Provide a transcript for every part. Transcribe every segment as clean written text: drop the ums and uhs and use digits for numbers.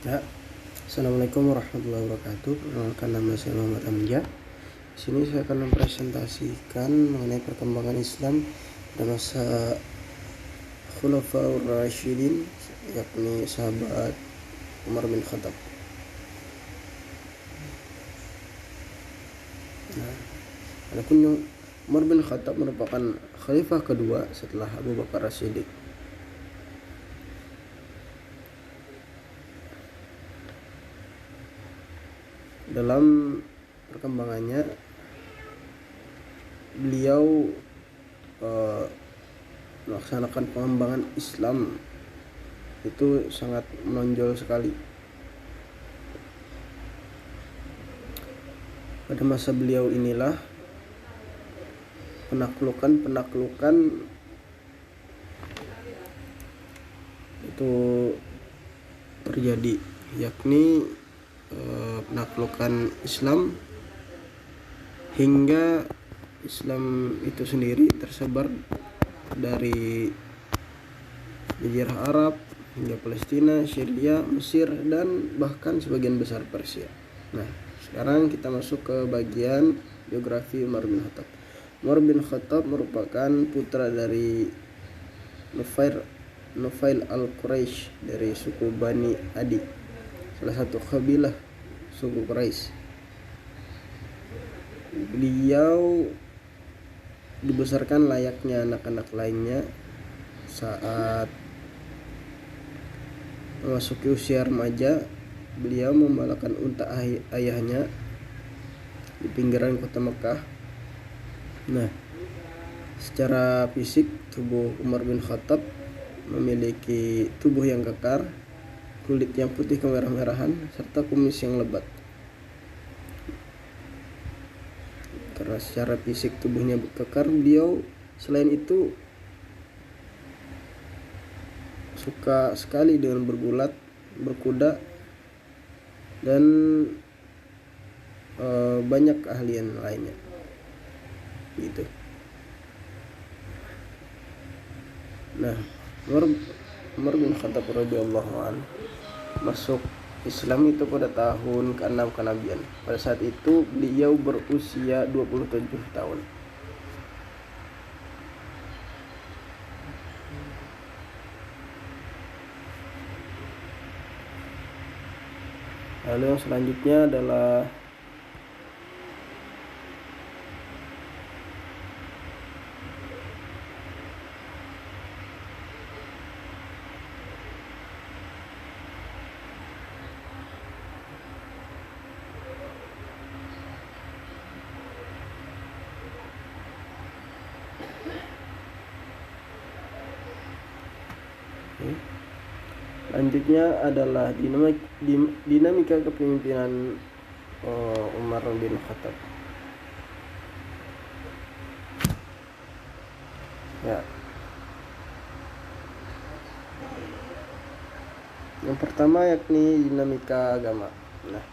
Ya, Assalamualaikum warahmatullahi wabarakatuh. Perkenalkan, nama saya Muhammad Amja. Di sini saya akan mempresentasikan mengenai perkembangan Islam pada masa Khulafaur Rasyidin, yakni sahabat Umar bin Khattab. Nah, adapun Umar bin Khattab merupakan khalifah kedua setelah Abu Bakar As-Siddiq. Dalam perkembangannya, beliau melaksanakan pengembangan Islam itu sangat menonjol sekali. Pada masa beliau inilah penaklukan itu terjadi, yakni penaklukan Islam hingga Islam itu sendiri tersebar dari Jazirah Arab hingga Palestina, Syria, Mesir, dan bahkan sebagian besar Persia. Nah, sekarang kita masuk ke bagian biografi Umar bin Khattab. Umar bin Khattab merupakan putra dari Nufail al-Quraisy dari suku Bani Adi, salah satu kabilah suku Quraisy. Beliau dibesarkan layaknya anak-anak lainnya. Saat memasuki usia remaja, beliau membalakan unta ayahnya di pinggiran kota Mekah. Nah, secara fisik tubuh Umar bin Khattab memiliki tubuh yang kekar, kulit yang putih kemerah-merahan, serta kumis yang lebat. Karena secara fisik tubuhnya kekar, beliau selain itu suka sekali dengan bergulat, berkuda, dan banyak keahlian lainnya gitu. Nah, Umar bin Khattab radhiyallahu anhu masuk Islam itu pada tahun ke-6 kenabian. Pada saat itu beliau berusia 27 tahun. Lalu yang selanjutnya adalah dinamika kepemimpinan Umar bin Khattab. Ya. Yang pertama yakni dinamika agama. Nah,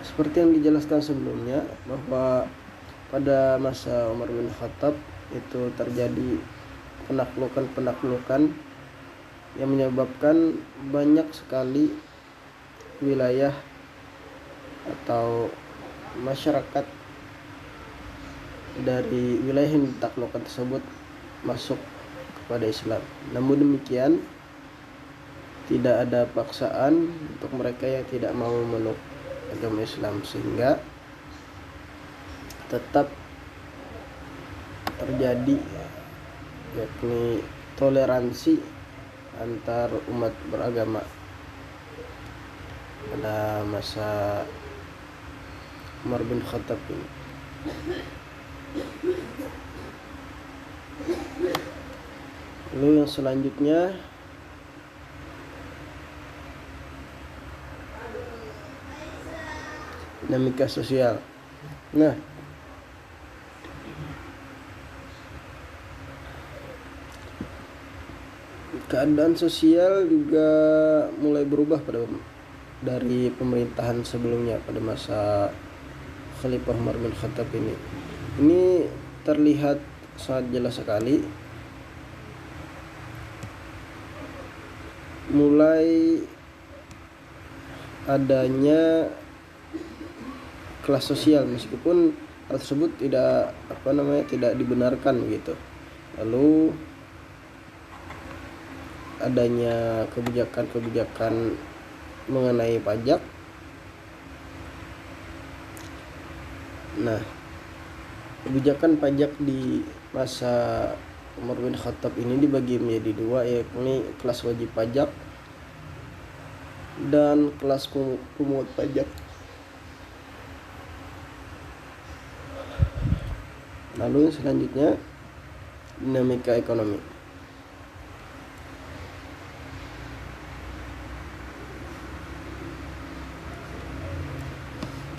seperti yang dijelaskan sebelumnya bahwa pada masa Umar bin Khattab itu terjadi penaklukan yang menyebabkan banyak sekali wilayah atau masyarakat dari wilayah yang ditaklukkan tersebut masuk kepada Islam. Namun demikian, tidak ada paksaan untuk mereka yang tidak mau memeluk agama Islam, sehingga tetap terjadi yakni toleransi antar umat beragama pada masa Umar bin Khattab ini. Lalu yang selanjutnya dinamika sosial. Nah, keadaan sosial juga mulai berubah dari pemerintahan sebelumnya pada masa Khalifah Umar bin Khattab ini. Ini terlihat sangat jelas sekali mulai adanya kelas sosial, meskipun hal tersebut tidak dibenarkan gitu. Lalu adanya kebijakan mengenai pajak. Nah, kebijakan pajak di masa Umar bin Khattab ini dibagi menjadi dua, yakni kelas wajib pajak dan kelas pemungut pajak. Lalu selanjutnya dinamika ekonomi.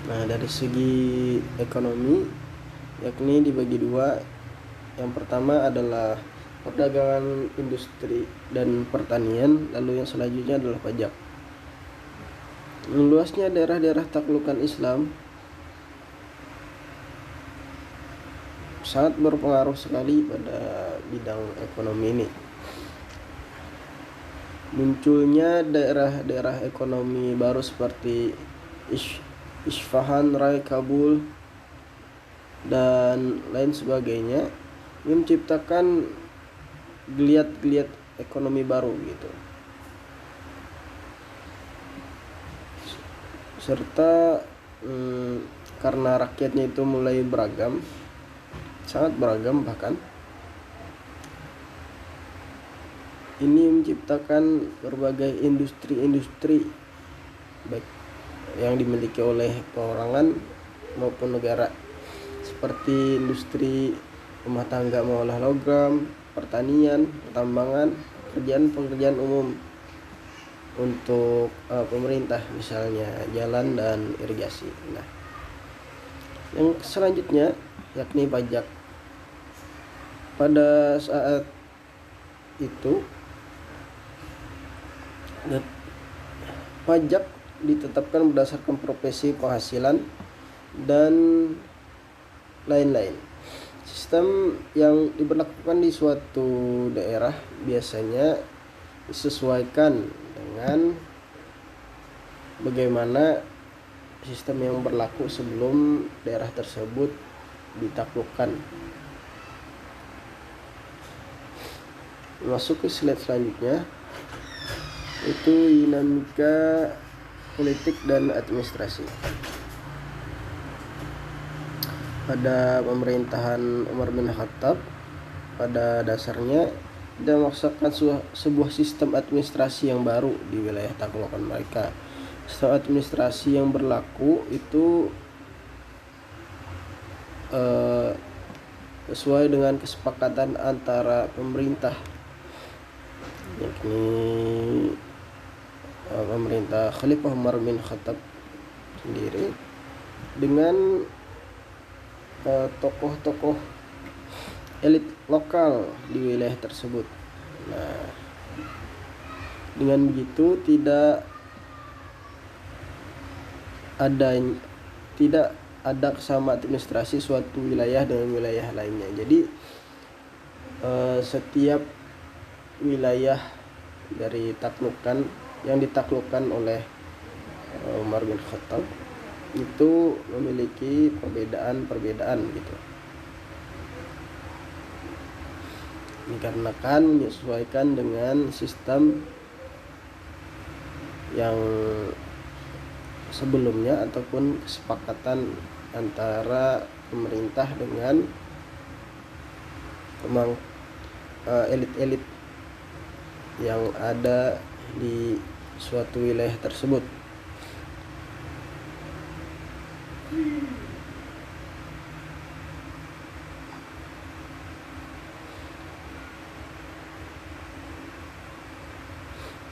Nah, dari segi ekonomi yakni dibagi dua. Yang pertama adalah perdagangan, industri, dan pertanian. Lalu yang selanjutnya adalah pajak. Meluasnya daerah-daerah taklukan Islam sangat berpengaruh sekali pada bidang ekonomi ini. Munculnya daerah-daerah ekonomi baru seperti Isfahan, Rai, Kabul, dan lain sebagainya, yang menciptakan geliat-geliat ekonomi baru gitu. Serta karena rakyatnya itu mulai beragam, sangat beragam bahkan, ini menciptakan berbagai industri-industri baik yang dimiliki oleh perorangan maupun negara, seperti industri rumah tangga mengolah logam, pertanian, pertambangan, pekerjaan umum untuk pemerintah, misalnya jalan dan irigasi. Nah, yang selanjutnya yakni pajak. Pada saat itu pajak ditetapkan berdasarkan profesi, penghasilan, dan lain-lain. Sistem yang diberlakukan di suatu daerah biasanya disesuaikan dengan bagaimana sistem yang berlaku sebelum daerah tersebut ditaklukkan. Masuk ke slide selanjutnya, itu dinamika politik dan administrasi. Pada pemerintahan Umar bin Khattab, pada dasarnya dia memaksakan sebuah sistem administrasi yang baru di wilayah taklukan mereka. Sistem administrasi yang berlaku itu sesuai dengan kesepakatan antara pemerintah, yakni pemerintah Khalifah Umar bin Khattab sendiri dengan tokoh-tokoh elit lokal di wilayah tersebut. Nah, dengan begitu tidak ada kesamaan administrasi suatu wilayah dengan wilayah lainnya. Jadi setiap wilayah dari taklukan yang ditaklukkan oleh Umar bin Khattab itu memiliki perbedaan gitu. Dikarenakan menyesuaikan dengan sistem yang sebelumnya ataupun kesepakatan antara pemerintah dengan elit-elit yang ada di suatu wilayah tersebut.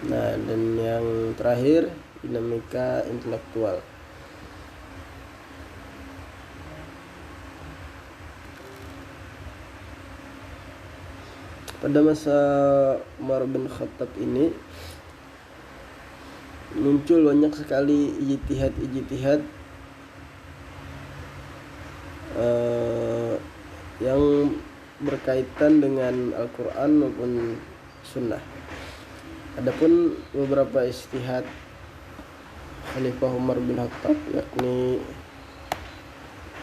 Nah, dan yang terakhir dinamika intelektual. Pada masa Umar bin Khattab ini muncul banyak sekali ijtihad yang berkaitan dengan Al-Quran maupun Sunnah. Adapun beberapa ijtihad Khalifah Umar bin Khattab, yakni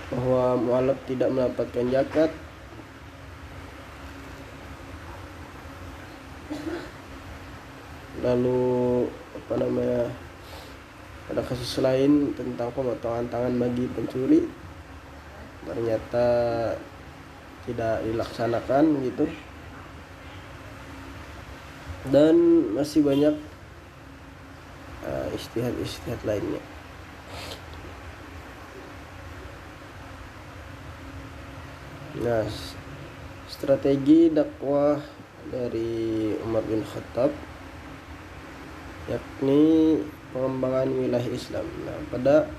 bahwa mualaf tidak mendapatkan zakat, lalu pada kasus lain tentang pemotongan tangan bagi pencuri ternyata tidak dilaksanakan gitu, dan masih banyak ijtihad lainnya. Nah, strategi dakwah dari Umar bin Khattab yakni pengembangan wilayah Islam. Nah, pada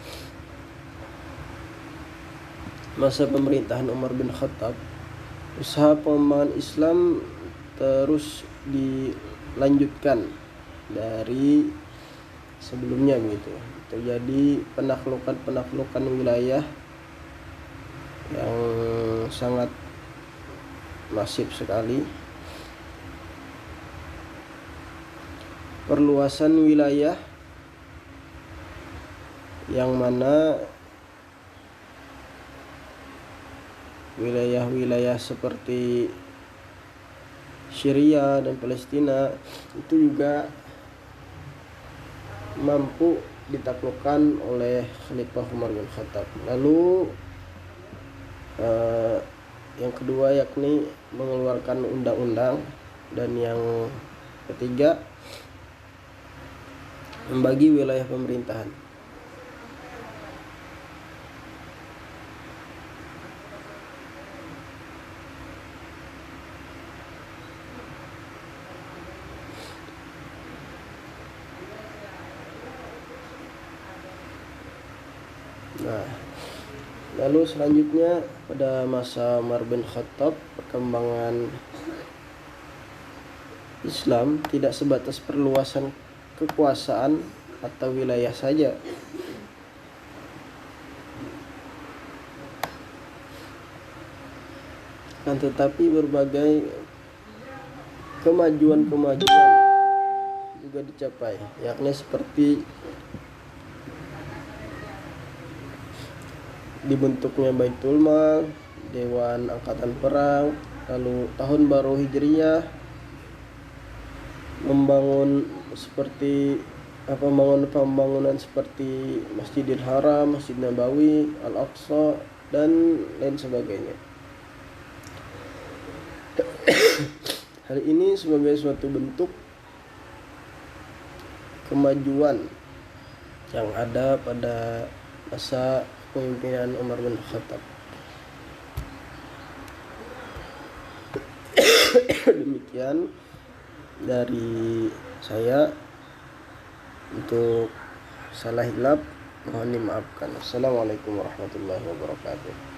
masa pemerintahan Umar bin Khattab, usaha pengembangan Islam terus dilanjutkan dari sebelumnya begitu. Terjadi penaklukan wilayah yang sangat masif sekali. Perluasan wilayah yang mana wilayah-wilayah seperti Syria dan Palestina itu juga mampu ditaklukkan oleh Khalifah Umar bin Khattab. Lalu yang kedua yakni mengeluarkan undang-undang, dan yang ketiga membagi wilayah pemerintahan. Nah, lalu selanjutnya pada masa Umar bin Khattab, perkembangan Islam tidak sebatas perluasan kekuasaan atau wilayah saja, kan tetapi berbagai kemajuan juga dicapai, yakni seperti dibentuknya Baitul Mal, Dewan Angkatan Perang, lalu tahun baru Hijriyah, membangun pembangunan seperti Masjidil Haram, Masjid Nabawi, Al-Aqsa, dan lain sebagainya. Hal ini sebagai suatu bentuk kemajuan yang ada pada masa kepemimpinan Umar bin Khattab. Demikian dari saya. Untuk salah hilap mohon dimaafkan. Assalamualaikum warahmatullahi wabarakatuh.